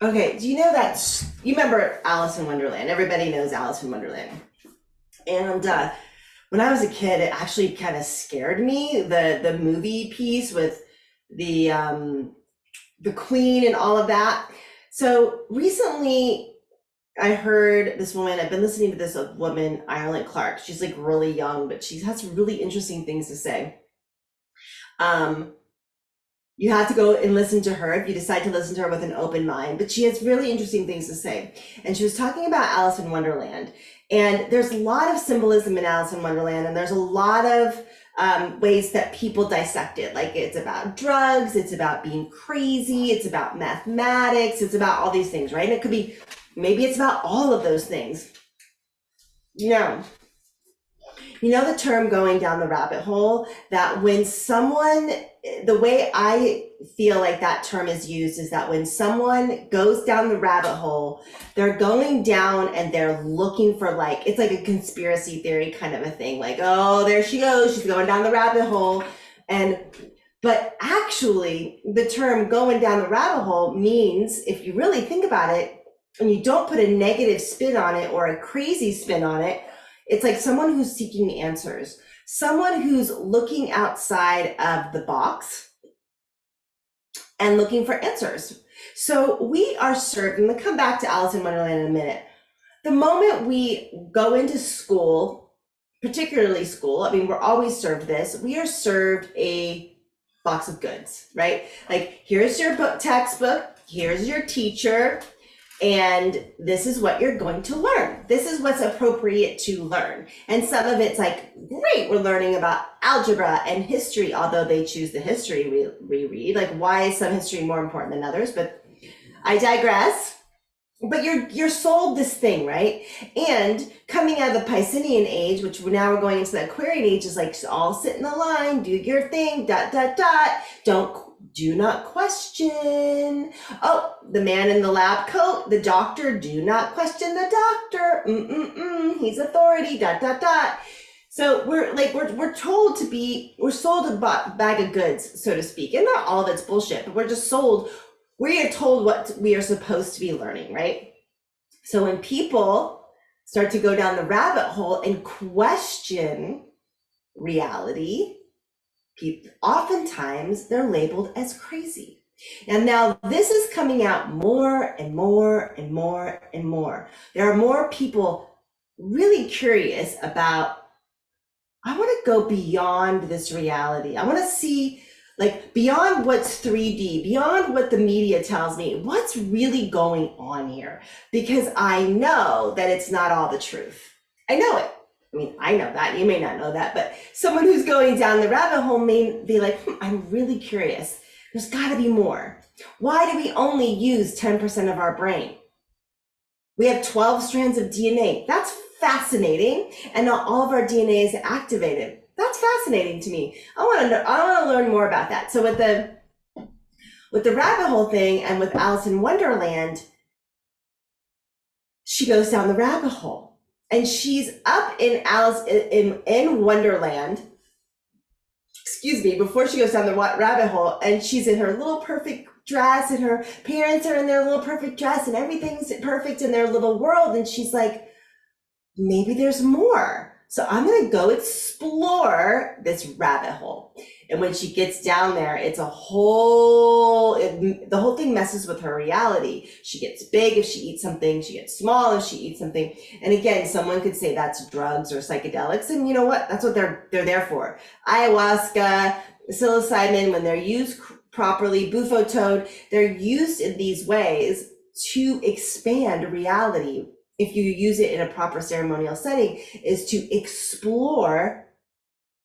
Okay, do you know that you remember Alice in Wonderland? Everybody knows Alice in Wonderland. And when I was a kid, it actually kind of scared me, the movie piece with the queen and all of that. So recently I heard this woman, I've been listening to this woman, Ireland Clark. She's like really young, but she has some really interesting things to say. Um, You have to go and listen to her if you decide to listen to her with an open mind. But she has really interesting things to say. And she was talking about Alice in Wonderland. And there's a lot of symbolism in Alice in Wonderland, and there's a lot of ways that people dissect it. Like it's about drugs, it's about being crazy, it's about mathematics, it's about all these things, right? And it could be, maybe it's about all of those things. No, you know the term going down the rabbit hole, that when someone, the way I feel like that term is used is that when someone goes down the rabbit hole, they're going down and they're looking for, like, it's like a conspiracy theory kind of a thing. Like, oh, there she goes, she's going down the rabbit hole. And but actually the term going down the rabbit hole means, if you really think about it, and you don't put a negative spin on it or a crazy spin on it, it's like someone who's seeking answers, someone who's looking outside of the box and looking for answers. So we are served, and we'll come back to Alice in Wonderland in a minute. The moment we go into school, particularly school, I mean, we're always served this, we are served a box of goods, right? Like, here's your book textbook, here's your teacher, and this is what you're going to learn. This is what's appropriate to learn. And some of it's like, great, we're learning about algebra and history, although they choose the history we read. Like, why is some history more important than others? But I digress. But you're sold this thing, right? And coming out of the Piscean age, which now we're going into the Aquarian age, is like, all sit in the line, do your thing, dot, dot, dot. Do not question. Oh, the man in the lab coat, the doctor, do not question the doctor. He's authority, dot, dot, dot. So we're told to be, we're sold a bag of goods, so to speak. And not all of it's bullshit, but we're just sold, we are told what we are supposed to be learning, right? So when people start to go down the rabbit hole and question reality, oftentimes they're labeled as crazy. And now this is coming out more and more and more and more. There are more people really curious about, I want to go beyond this reality. I want to see, like, beyond what's 3D, beyond what the media tells me, what's really going on here? Because I know that it's not all the truth. I know it. I mean, I know that. You may not know that, but someone who's going down the rabbit hole may be like, I'm really curious. There's got to be more. Why do we only use 10% of our brain? We have 12 strands of DNA. That's fascinating. And not all of our DNA is activated. That's fascinating to me. I want to learn more about that. So with the rabbit hole thing and with Alice in Wonderland, she goes down the rabbit hole and she's up in Alice in Wonderland. Excuse me, before she goes down the rabbit hole, and she's in her little perfect dress, and her parents are in their little perfect dress, and everything's perfect in their little world. And she's like, maybe there's more. So I'm going to go explore this rabbit hole. And when she gets down there, it's the whole thing messes with her reality. She gets big if she eats something, she gets small if she eats something. And again, someone could say that's drugs or psychedelics. And you know what? That's what they're there for. Ayahuasca, psilocybin, when they're used properly, bufo toad, they're used in these ways to expand reality. If you use it in a proper ceremonial setting, is to explore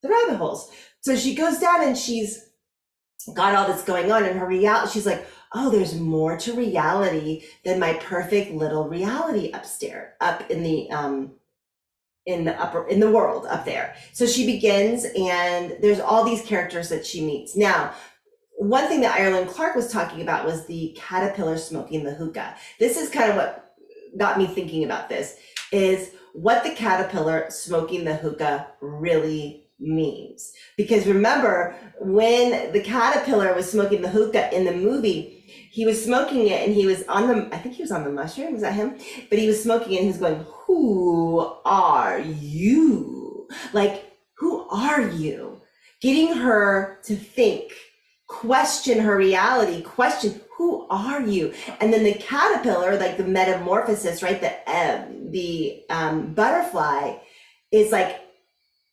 the rabbit holes. So she goes down and she's got all this going on in her reality. She's like, oh, there's more to reality than my perfect little reality upstairs, up in the world up there. So she begins, and there's all these characters that she meets. Now, one thing that Ireland Clark was talking about was the caterpillar smoking the hookah. This is kind of what got me thinking about this, is what the caterpillar smoking the hookah really means. Because remember, when the caterpillar was smoking the hookah in the movie, he was smoking it, and he was on the, I think he was on the mushroom, was that him? But he was smoking it, and he was going, who are you? Like, who are you? Getting her to think, question her reality, question, who are you? And then the caterpillar, like the metamorphosis, right? The butterfly is like,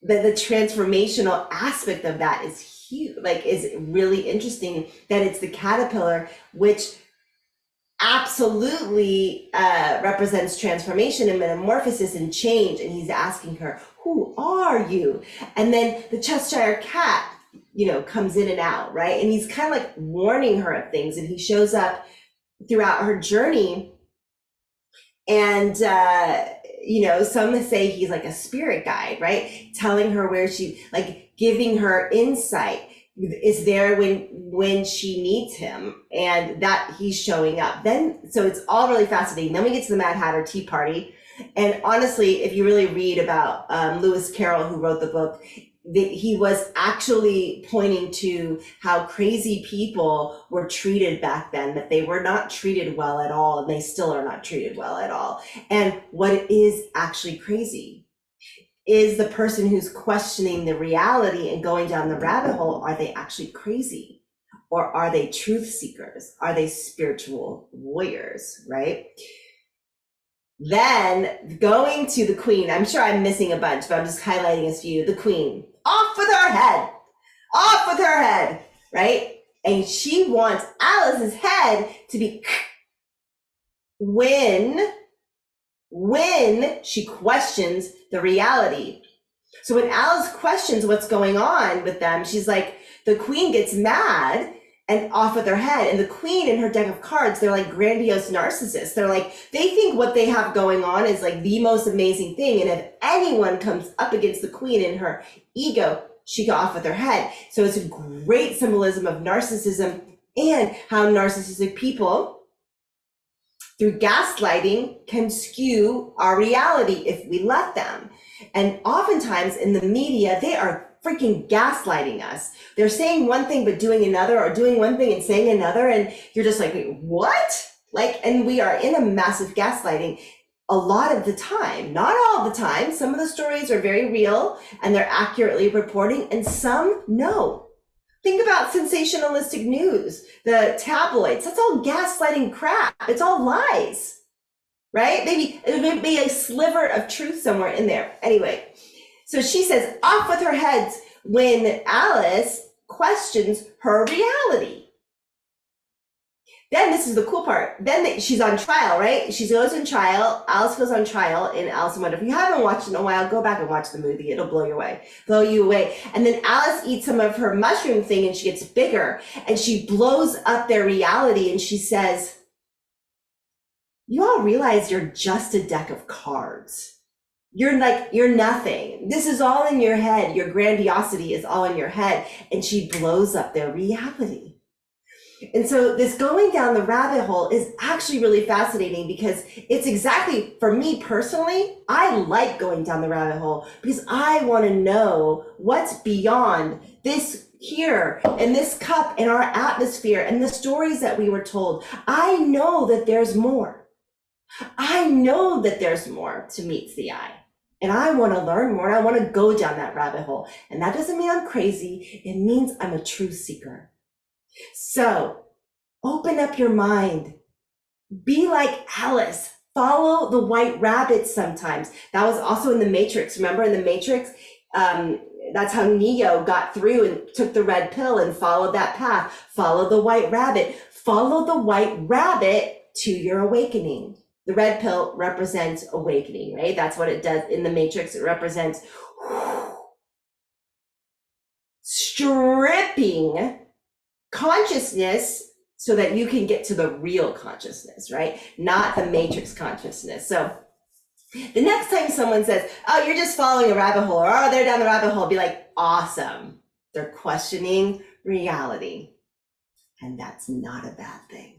the transformational aspect of that is huge, like is really interesting, that it's the caterpillar, which absolutely represents transformation and metamorphosis and change. And he's asking her, who are you? And then the Cheshire cat, comes in and out, right? And he's kind of like warning her of things, and he shows up throughout her journey. And some say he's like a spirit guide, right? Telling her where she, like giving her insight, is there when she needs him, and that he's showing up. Then, so it's all really fascinating. Then we get to the Mad Hatter Tea Party. And honestly, if you really read about Lewis Carroll, who wrote the book, he was actually pointing to how crazy people were treated back then, that they were not treated well at all, and they still are not treated well at all. And what is actually crazy is the person who's questioning the reality and going down the rabbit hole. Are they actually crazy? Or are they truth seekers? Are they spiritual warriors, right? Then going to the queen, I'm sure I'm missing a bunch, but I'm just highlighting a few. The queen, off with her head, right? And she wants Alice's head to be when she questions the reality. So when Alice questions what's going on with them, she's like, the queen gets mad and off with her head. And the queen in her deck of cards, they're like grandiose narcissists. They're like, they think what they have going on is like the most amazing thing. And if anyone comes up against the queen in her ego, she got off with her head. So it's a great symbolism of narcissism and how narcissistic people, through gaslighting, can skew our reality if we let them. And oftentimes in the media, they are freaking gaslighting us. They're saying one thing but doing another, or doing one thing and saying another, and you're just like, wait, what? Like, and we are in a massive gaslighting a lot of the time, not all the time. Some of the stories are very real and they're accurately reporting, and some no. Think about sensationalistic news, the tabloids. That's all gaslighting crap. It's all lies, right? Maybe it may be a sliver of truth somewhere in there. Anyway, so she says, off with her heads when Alice questions her reality. Then this is the cool part. Then she's on trial, right? She goes on trial. Alice goes on trial in Alice in Wonderland. If you haven't watched it in a while, go back and watch the movie. It'll blow you away. And then Alice eats some of her mushroom thing, and she gets bigger, and she blows up their reality. And she says, you all realize you're just a deck of cards. You're nothing. This is all in your head. Your grandiosity is all in your head. And she blows up their reality. And so this going down the rabbit hole is actually really fascinating, because it's exactly, for me personally, I like going down the rabbit hole because I want to know what's beyond this here and this cup and our atmosphere and the stories that we were told. I know that there's more. I know that there's more to meets the eye. And I want to learn more. I want to go down that rabbit hole. And that doesn't mean I'm crazy. It means I'm a truth seeker. So open up your mind. Be like Alice. Follow the white rabbit sometimes. That was also in the Matrix. Remember in the Matrix? That's how Neo got through and took the red pill and followed that path. Follow the white rabbit. Follow the white rabbit to your awakening. The red pill represents awakening, right? That's what it does in the Matrix. It represents stripping consciousness so that you can get to the real consciousness, right? Not the Matrix consciousness. So the next time someone says, oh, you're just following a rabbit hole, or oh, they're down the rabbit hole, be like, awesome. They're questioning reality. And that's not a bad thing.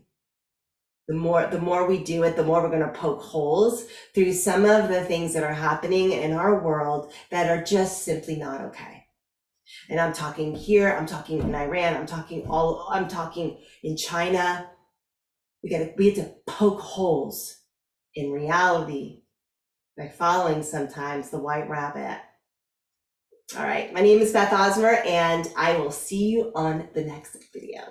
The more we do it, the more we're going to poke holes through some of the things that are happening in our world that are just simply not okay. And I'm talking here, I'm talking in Iran, I'm talking in China, We get to poke holes in reality by following sometimes the white rabbit. All right, my name is Beth Osmer, and I will see you on the next video.